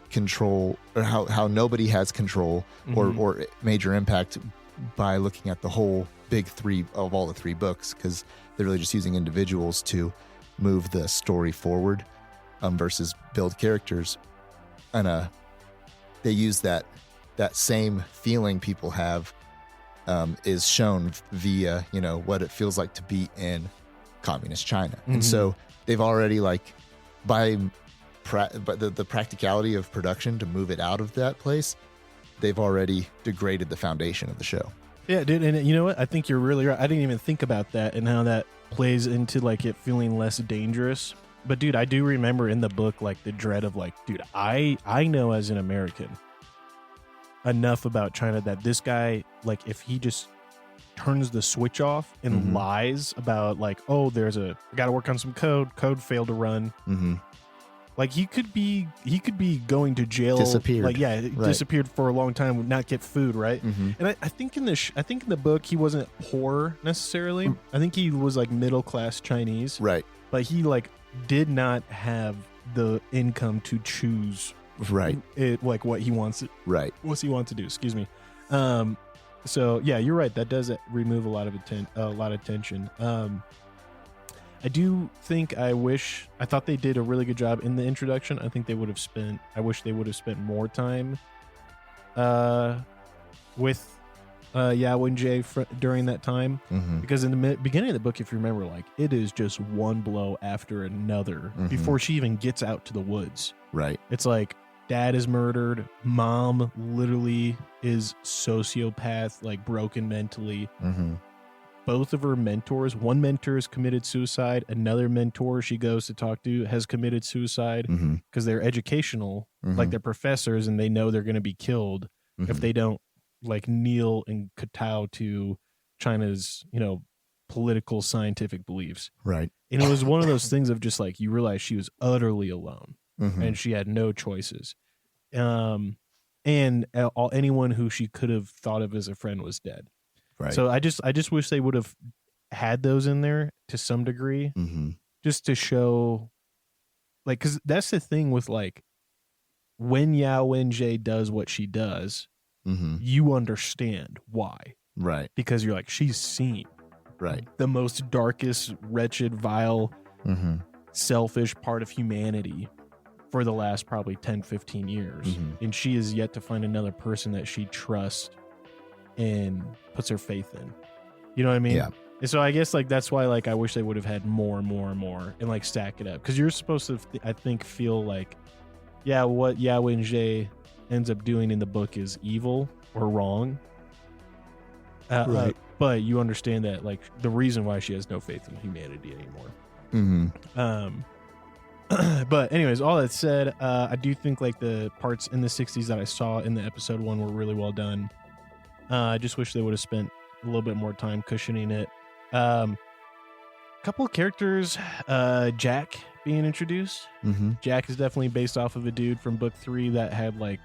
control, or how nobody has control or major impact by looking at the whole big three of all the three books, because they're really just using individuals to move the story forward versus build characters. And they use that same feeling people have is shown via what it feels like to be in communist China. And so they've already, like, by the practicality of production to move it out of that place, they've already degraded the foundation of the show. Yeah, dude, and you know what? I think you're really right. I didn't even think about that and how that plays into like it feeling less dangerous. But dude, I do remember in the book like the dread of like, dude, I know as an American enough about China that this guy, like, if he just turns the switch off and lies about like, oh, I got to work on some code failed to run. Like he could be going to jail. Disappeared. Like, disappeared for a long time, would not get food, right? And I think in the book he wasn't poor necessarily. I think he was like middle class Chinese, right? But he like did not have the income to choose, like what he wants, what he wants to do. Excuse me. So yeah, you're right. That does remove a lot of tension. I do think I thought they did a really good job in the introduction. I think I wish they would have spent more time with Yao and Jay during that time. Because in the beginning of the book, if you remember, like, it is just one blow after another before she even gets out to the woods. Right. It's like dad is murdered. Mom literally is sociopath, like broken mentally. Both of her mentors, one mentor has committed suicide. Another mentor she goes to talk to has committed suicide because they're educational, like they're professors, and they know they're going to be killed if they don't like kneel and kowtow to China's, political scientific beliefs. Right. And it was one of those things of just like, you realize she was utterly alone and she had no choices. And anyone who she could have thought of as a friend was dead. Right. So I just wish they would have had those in there to some degree, just to show, like, because that's the thing with like when Yao Wenjie does what she does, you understand why, right? Because you're like, she's seen Right. the most darkest, wretched, vile, selfish part of humanity for the last probably 10, 15 years. And she is yet to find another person that she trusts and puts her faith in. You know what I mean? Yeah. And so I guess like that's why like I wish they would have had more and more and more and like stack it up, because you're supposed to I think feel like what Yao and Jay ends up doing in the book is evil or wrong, right. But you understand that like the reason why she has no faith in humanity anymore. But anyways, all that said, I do think like the parts in the 60s that I saw in the episode 1 were really well done. I just wish they would have spent a little bit more time cushioning it. Couple of characters, Jack being introduced. Jack is definitely based off of a dude from book 3 that had like,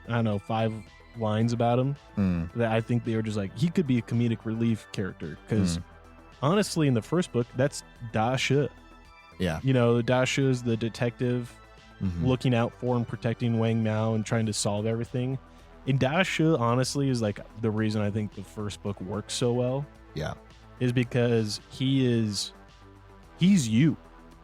I don't know, 5 lines about him that I think they were just like, he could be a comedic relief character, because honestly in the first book that's Da Shi. Yeah. You know, Da Shi is the detective looking out for and protecting Wang Miao and trying to solve everything. And Da Shi honestly is like the reason I think the first book works so well. Yeah. Is because he's you.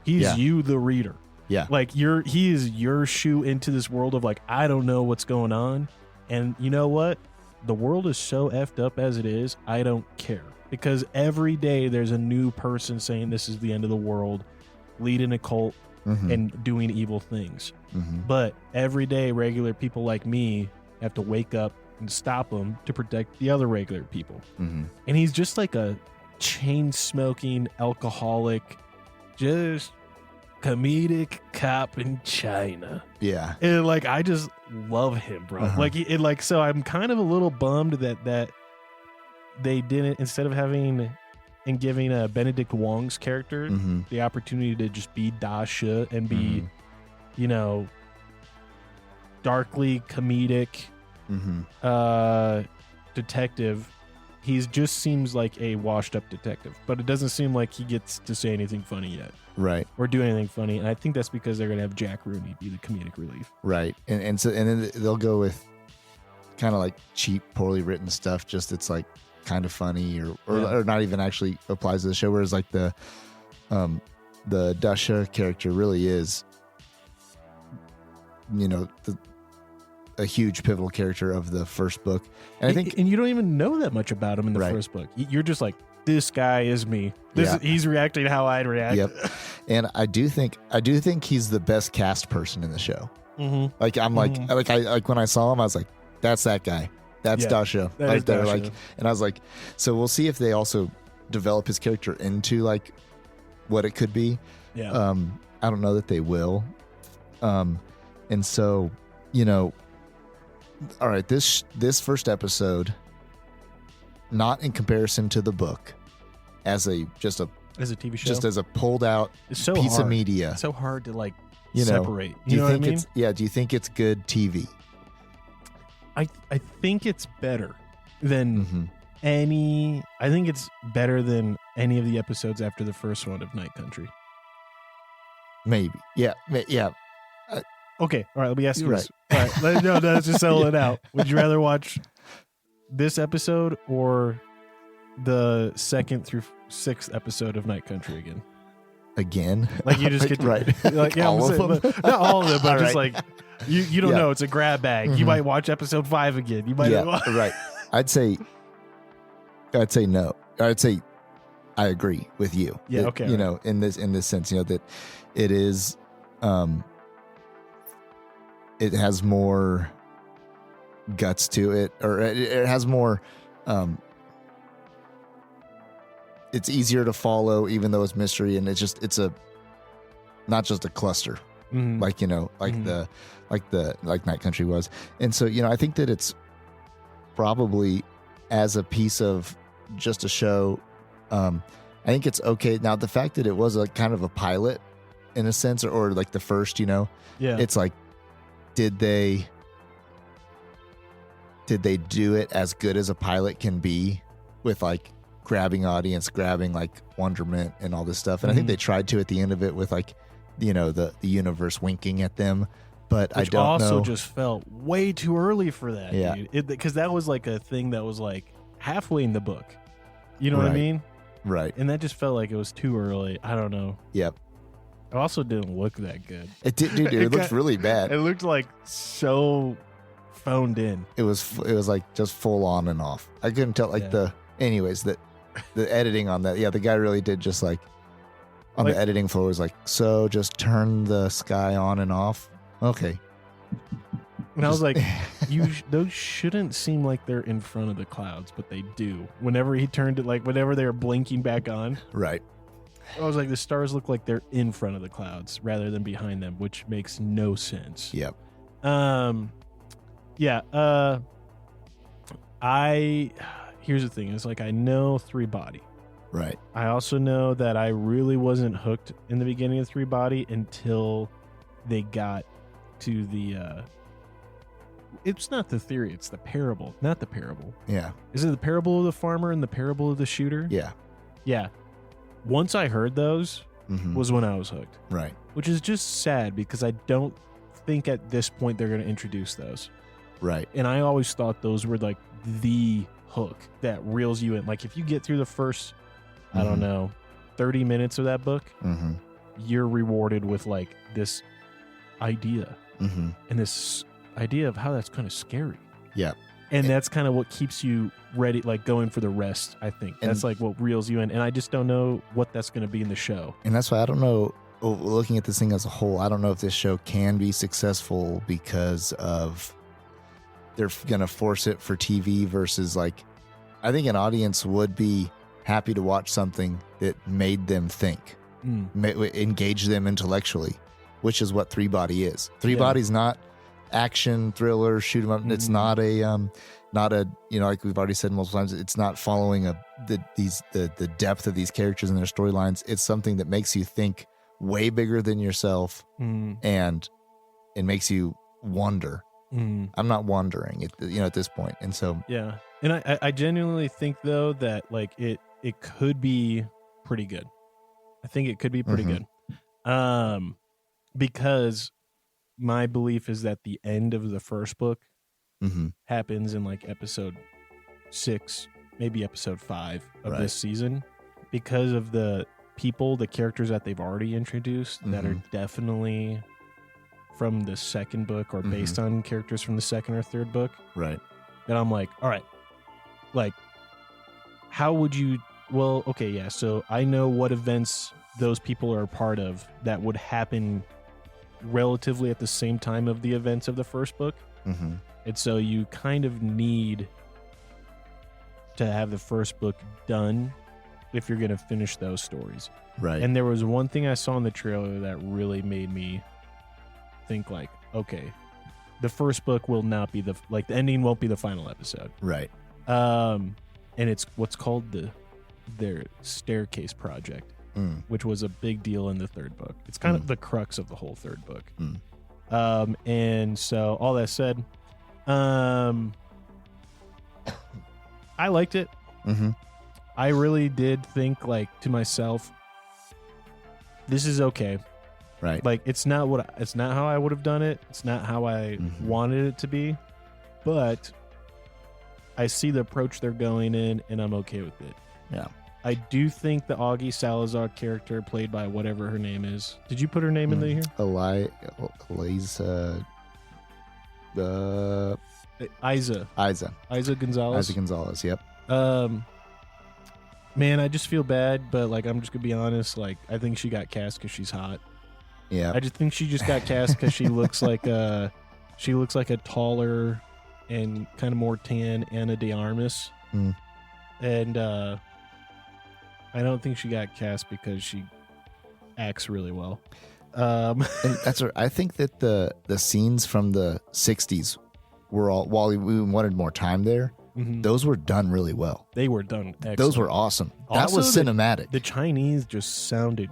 He's you, the reader. Yeah. Like he is your shoe into this world of like, I don't know what's going on. And you know what? The world is so effed up as it is. I don't care, because every day there's a new person saying this is the end of the world, leading a cult and doing evil things. But every day regular people like me have to wake up and stop them to protect the other regular people. And he's just like a chain smoking alcoholic, just comedic cop in China. Yeah. And like I just love him, bro. Like so I'm kind of a little bummed that they didn't, instead of having and giving Benedict Wong's character the opportunity to just be Da Shi and be you know, darkly comedic detective. He just seems like a washed up detective, but it doesn't seem like he gets to say anything funny yet. Right. Or do anything funny. And I think that's because they're going to have Jack Rooney be the comedic relief. Right. And then they'll go with kind of like cheap, poorly written stuff. Just it's like kind of funny or not even actually applies to the show. Whereas like the Da Shi character really is, you know, a huge pivotal character of the first book. And I think, and you don't even know that much about him in the first book. You're just like, this guy is me. He's reacting how I'd react. Yep. And I do think he's the best cast person in the show. Like I'm like when I saw him, I was like, that's that guy. That's Da Shi right there. Like, and I was like, so we'll see if they also develop his character into like what it could be. Yeah. I don't know that they will. And so, you know, all right, this first episode, not in comparison to the book, as a TV show, just as a pulled out piece of media. It's so hard to like you separate. Know, do you think what I mean? Do you think it's good TV? I think it's better than any. I think it's better than any of the episodes after the first one of Night Country. Maybe, yeah. Okay, all right. Let me ask you this. All right, no, let's just settle it out. Would you rather watch this episode or the 2nd through 6th episode of Night Country again? Again? Like you just get to, right? Like yeah, all of them? not all of them, but all just right. like you don't know. It's a grab bag. You might watch episode 5 again. You might. Right. I'd say no. I'd say I agree with you. Yeah. That, okay. You know, in this sense, you know, that it is. It has more guts to it, or it has more. It's easier to follow, even though it's mystery, and it's not just a cluster, like you know, like like Night Country was, and so you know, I think that it's probably as a piece of just a show. I think it's okay. Now the fact that it was a kind of a pilot, in a sense, or like the first, you know, it's like. Did they do it as good as a pilot can be with like grabbing audience, grabbing like wonderment and all this stuff? And I think they tried to at the end of it with like, you know, the universe winking at them. But which I don't also know. Just felt way too early for that. Yeah. Because that was like a thing that was like halfway in the book. You know what I mean? Right. And that just felt like it was too early. I don't know. Yep. It also didn't look that good. It did, dude. It looked really bad. It looked like so phoned in. It was like just full on and off. I couldn't tell the editing on that. Yeah, the guy really did just like on the editing floor was like, so just turn the sky on and off. Okay. And I was like, those shouldn't seem like they're in front of the clouds, but they do. Whenever he turned it, like whenever they were blinking back on. Right. I was like, the stars look like they're in front of the clouds rather than behind them, which makes no sense. Yep. Yeah. Here's the thing. It's like, I know Three Body. Right. I also know that I really wasn't hooked in the beginning of Three Body until they got to the, it's not the theory, it's the parable. Not the parable. Yeah. Is it the parable of the farmer and the parable of the shooter? Yeah. Yeah. Once I heard those was when I was hooked. Right. Which is just sad because I don't think at this point they're going to introduce those. Right. And I always thought those were like the hook that reels you in. Like if you get through the first, I don't know, 30 minutes of that book, you're rewarded with like this idea and this idea of how that's kind of scary. Yeah. And that's kind of what keeps you ready, like going for the rest, I think. That's like what reels you in. And I just don't know what that's going to be in the show. And that's why I don't know, looking at this thing as a whole, I don't know if this show can be successful because of they're going to force it for TV versus like, I think an audience would be happy to watch something that made them think, engage them intellectually, which is what Three Body is. Three Body's not action thriller shoot 'em up. It's not a like we've already said multiple times, it's not following the depth of these characters and their storylines. It's something that makes you think way bigger than yourself and it makes you wonder. I'm not wondering at this point. And so yeah, and I genuinely think though that like it could be pretty good. I think it could be pretty good because my belief is that the end of the first book happens in like episode 6, maybe episode 5 of this season, because of the characters that they've already introduced that are definitely from the second book or based on characters from the second or third book. Right. And I'm like, all right, like, how would you, well, okay, yeah, so I know what events those people are a part of that would happen relatively at the same time of the events of the first book. And so you kind of need to have the first book done if you're going to finish those stories. Right. And there was one thing I saw in the trailer that really made me think like, okay, the first book will not be the ending won't be the final episode. Right. And it's what's called their staircase project, which was a big deal in the third book. It's kind of the crux of the whole third book. And so all that said, I liked it. I really did think like to myself, this is okay. Right. Like it's not how I would have done it. It's not how I wanted it to be, but I see the approach they're going in and I'm okay with it. Yeah. I do think the Augie Salazar character played by whatever her name is. Did you put her name in there here? Isa Gonzalez. Isa Gonzalez, yep. Man, I just feel bad, but like I'm just gonna be honest. Like I think she got cast because she's hot. Yeah. I just think she just got cast because she looks like a taller and kind of more tan Ana de Armas. And I don't think she got cast because she acts really well. And that's what I think that the scenes from the 60s were all, while we wanted more time there, those were done really well. They were done excellent. Those were awesome. Also, that was cinematic. The Chinese just sounded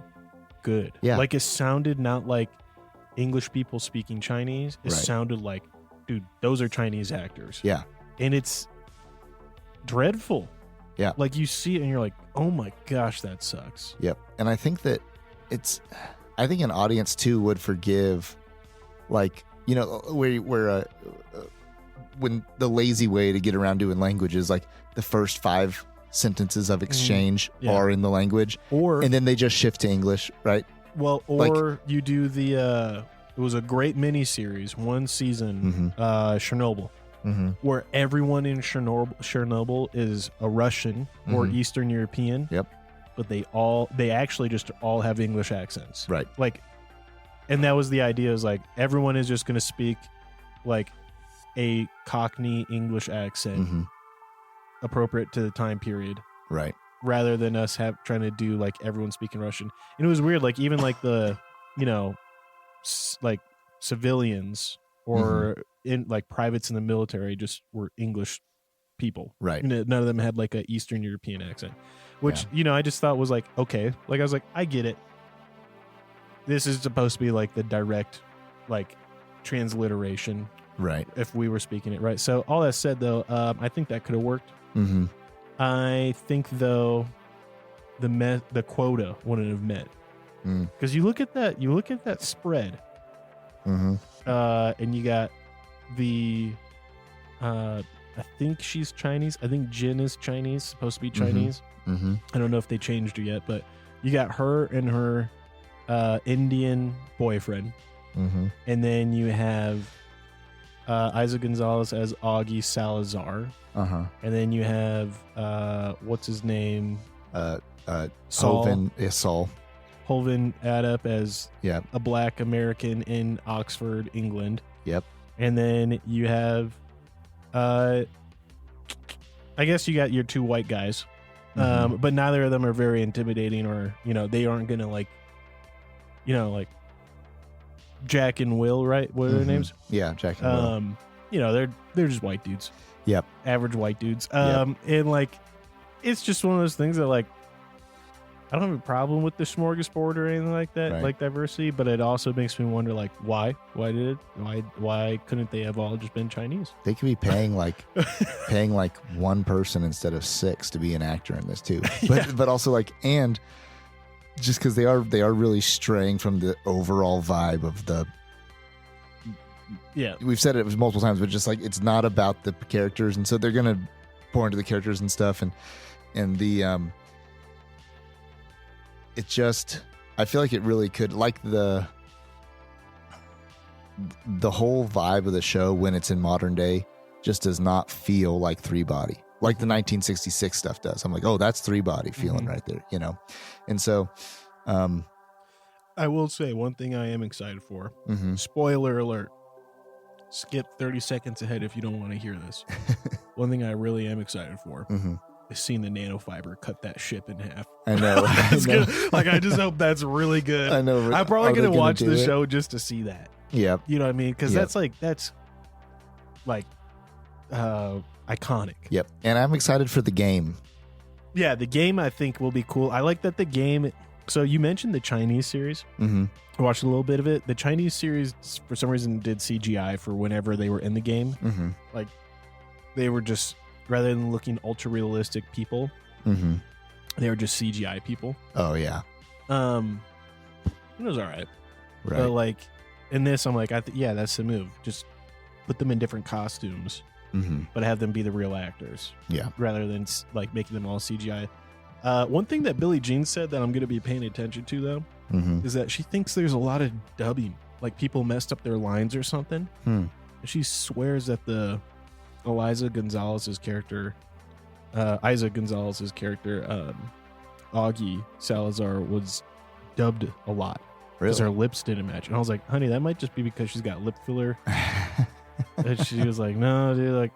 good. Yeah. Like it sounded not like English people speaking Chinese. It sounded like, dude, those are Chinese actors. Yeah. And it's dreadful. Yeah. Like you see it and you're like, oh my gosh, that sucks. Yep. And I think that I think an audience too would forgive, like, you know, where when the lazy way to get around doing language is like the first 5 sentences of exchange Yeah. are in the language, Or and then they just shift to English, right? well, or you do the it was a great miniseries, one season, Chernobyl, where everyone in Chernobyl is a Russian or Eastern European. Yep. But they actually just all have English accents. Right. Like, and that was the idea, is like everyone is just going to speak like a Cockney English accent appropriate to the time period. Right. Rather than us trying to do like everyone speaking Russian. And it was weird, like even like the, like civilians or in like privates in the military just were English people. Right. None of them had like a Eastern European accent, which, I just thought was like, okay, like I was like, I get it. This is supposed to be like the direct, like transliteration. Right. If we were speaking it right. So all that said though, I think that could have worked. I think though the quota wouldn't have met, because you look at that spread, and you got the I think she's Chinese. I think Jin is Chinese, supposed to be Chinese. I don't know if they changed her yet, but you got her and her Indian boyfriend, and then you have Isa Gonzalez as Augie Salazar. And then you have what's his name? Saul. Holvin Adup as Yep. a black American in Oxford, England. Yep. And then you have I guess you got your two white guys. But neither of them are very intimidating, or they aren't gonna like Jack and Will, right? What are their names? Yeah, Jack and Will. They're just white dudes. Yep. Average white dudes. Yep. And like, it's just one of those things that like, I don't have a problem with the smorgasbord or anything like that, like diversity, but it also makes me wonder, like, why couldn't they have all just been Chinese? They could be paying like one person instead of 6 to be an actor in this too. But also like, and just because they are really straying from the overall vibe of the. Yeah, we've said it multiple times, but just like it's not about the characters, and so they're gonna pour into the characters and stuff, and the it just, I feel like it really could, like the whole vibe of the show when it's in modern day just does not feel like Three Body, like the 1966 stuff does. I'm like, oh, that's Three Body feeling right there, and so I will say one thing I am excited for. Spoiler alert. Skip 30 seconds ahead if you don't want to hear this. One thing I really am excited for is seeing the nanofiber cut that ship in half. I know. I just hope that's really good. I know. I'm probably going to watch the show just to see that. Yeah. You know what I mean? Because that's iconic. Yep. And I'm excited for the game. Yeah, the game I think will be cool. I like that the game. So you mentioned the Chinese series. I watched a little bit of it. The Chinese series, for some reason, did CGI for whenever they were in the game. Like, they were just, rather than looking ultra realistic people, they were just CGI people. Oh yeah. It was all right. Right. But like in this, I'm like, yeah, that's the move. Just put them in different costumes, but have them be the real actors. Yeah. Rather than like making them all CGI. One thing that Billie Jean said that I'm going to be paying attention to though, is that she thinks there's a lot of dubbing, like people messed up their lines or something. And she swears that the Isa Gonzalez's character, Augie Salazar, was dubbed a lot because her lips didn't match. And I was like, honey, that might just be because she's got lip filler. And she was like, no, dude, like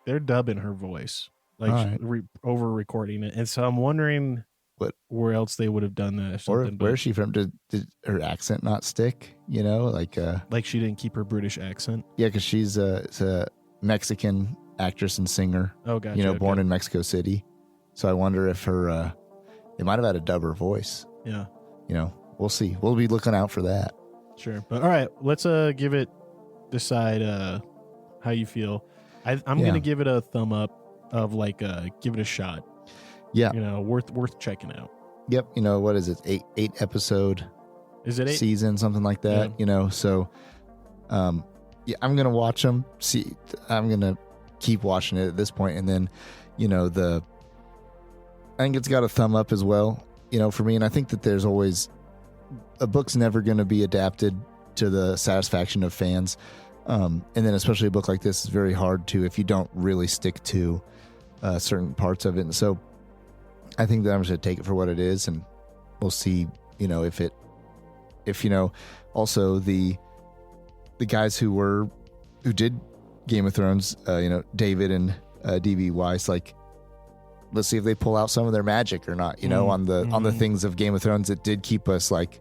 they're dubbing her voice, like over recording it. And so I'm wondering where else they would have done that, or where is she from? Did her accent not stick? Like she didn't keep her British accent. Yeah, because she's a Mexican actress and singer. Oh, gotcha. Born in Mexico City. So I wonder if her they might have had a dubber voice. Yeah. We'll see. We'll be looking out for that. Sure. But all right, let's decide how you feel. I'm gonna give it a thumb up of like give it a shot. Yeah. Worth checking out. Yep. What is it? 8 episode. Is it 8? Season, something like that. Yeah. So yeah, I'm gonna watch them. I'm gonna keep watching it at this point, and then I think it's got a thumb up as well, for me. And I think that there's always a book's never going to be adapted to the satisfaction of fans. And then especially a book like this is very hard to, if you don't really stick to certain parts of it. And so I think that I'm just going to take it for what it is, and we'll see, also the guys who did Game of Thrones, David and D.B. Weiss, like, let's see if they pull out some of their magic or not, on the things of Game of Thrones that did keep us like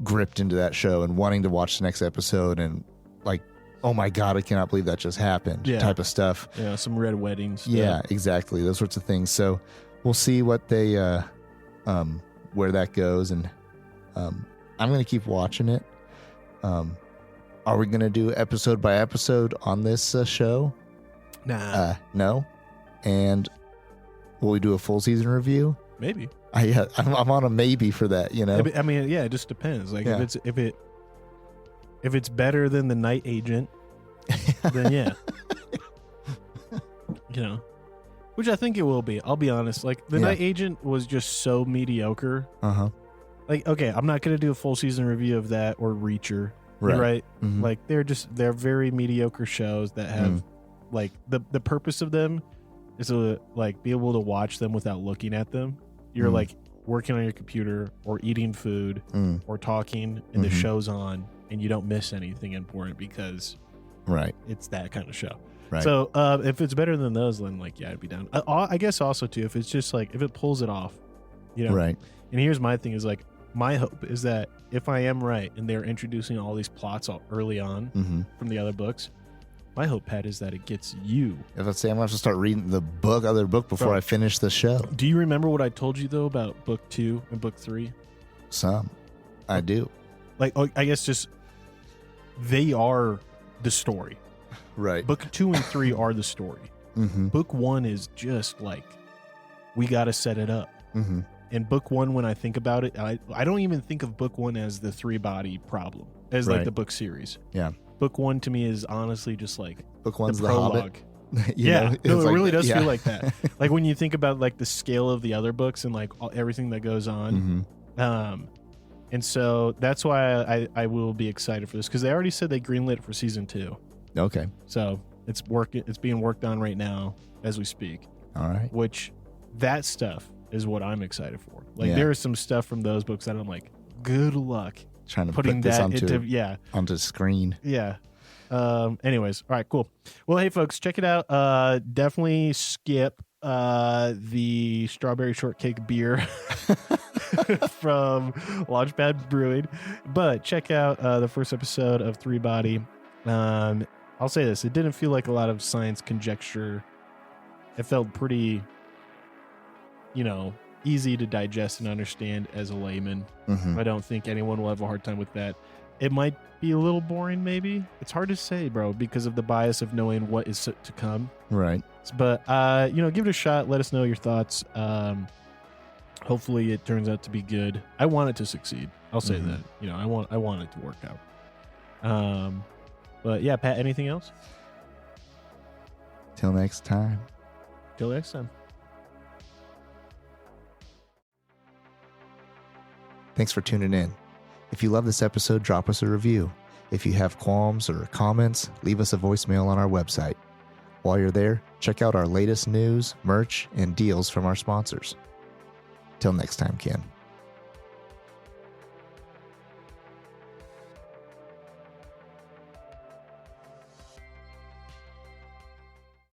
gripped into that show and wanting to watch the next episode and like, oh my God, I cannot believe that just happened type of stuff. Yeah, some red weddings. Yeah, exactly. Those sorts of things. So we'll see what they, where that goes. And I'm going to keep watching it. Are we going to do episode by episode on this show? Nah. No. And will we do a full season review? Maybe. I'm on a maybe for that, I mean, yeah, it just depends. Like if it's better than The Night Agent, then yeah. Which I think it will be. I'll be honest. Like The Night Agent was just so mediocre. Uh-huh. Like, okay, I'm not going to do a full season review of that or Reacher. Right. Mm-hmm. Like they're very mediocre shows that have like the purpose of them is to like be able to watch them without looking at them. You're like working on your computer or eating food or talking, and the show's on, and you don't miss anything important because it's that kind of show. Right. So if it's better than those, then like I'd be down. I guess also too if it's just like if it pulls it off, Right. And here's my thing is like my hope is that if I am right and they're introducing all these plots early on from the other books, my hope, Pat, is that it gets you. If I say I'm going to have to start reading the other book before I finish the show. Do you remember what I told you, though, about book 2 and book 3? Some. I do. Like, I guess just they are the story. Right. Book 2 and 3 are the story. Book 1 is just like, we got to set it up. And book 1, when I think about it, I don't even think of book 1 as the 3-body problem, as like the book series. Yeah. Book 1 to me is honestly just like book 1's the prologue. Hobbit. It really does feel like that. Like when you think about like the scale of the other books and like everything that goes on. And so that's why I will be excited for this, because they already said they greenlit it for season 2. Okay. So it's being worked on right now as we speak. All right. Which that stuff is what I'm excited for. Like there is some stuff from those books that I'm like, good luck trying to putting put this that onto screen. Yeah. Anyways, all right, cool. Well, hey folks, check it out. Definitely skip the strawberry shortcake beer from Launchpad Brewing, but check out the first episode of 3-Body. I'll say this: it didn't feel like a lot of science conjecture. It felt pretty, easy to digest and understand as a layman. I don't think anyone will have a hard time with that. It might be a little boring, maybe. It's hard to say, bro, because of the bias of knowing what is to come. Right. But, give it a shot. Let us know your thoughts. Hopefully it turns out to be good. I want it to succeed. I'll say that. I want it to work out. But yeah, Pat, anything else? Till next time. Till next time. Thanks for tuning in. If you love this episode, drop us a review. If you have qualms or comments, leave us a voicemail on our website. While you're there, check out our latest news, merch, and deals from our sponsors. Till next time, Ken.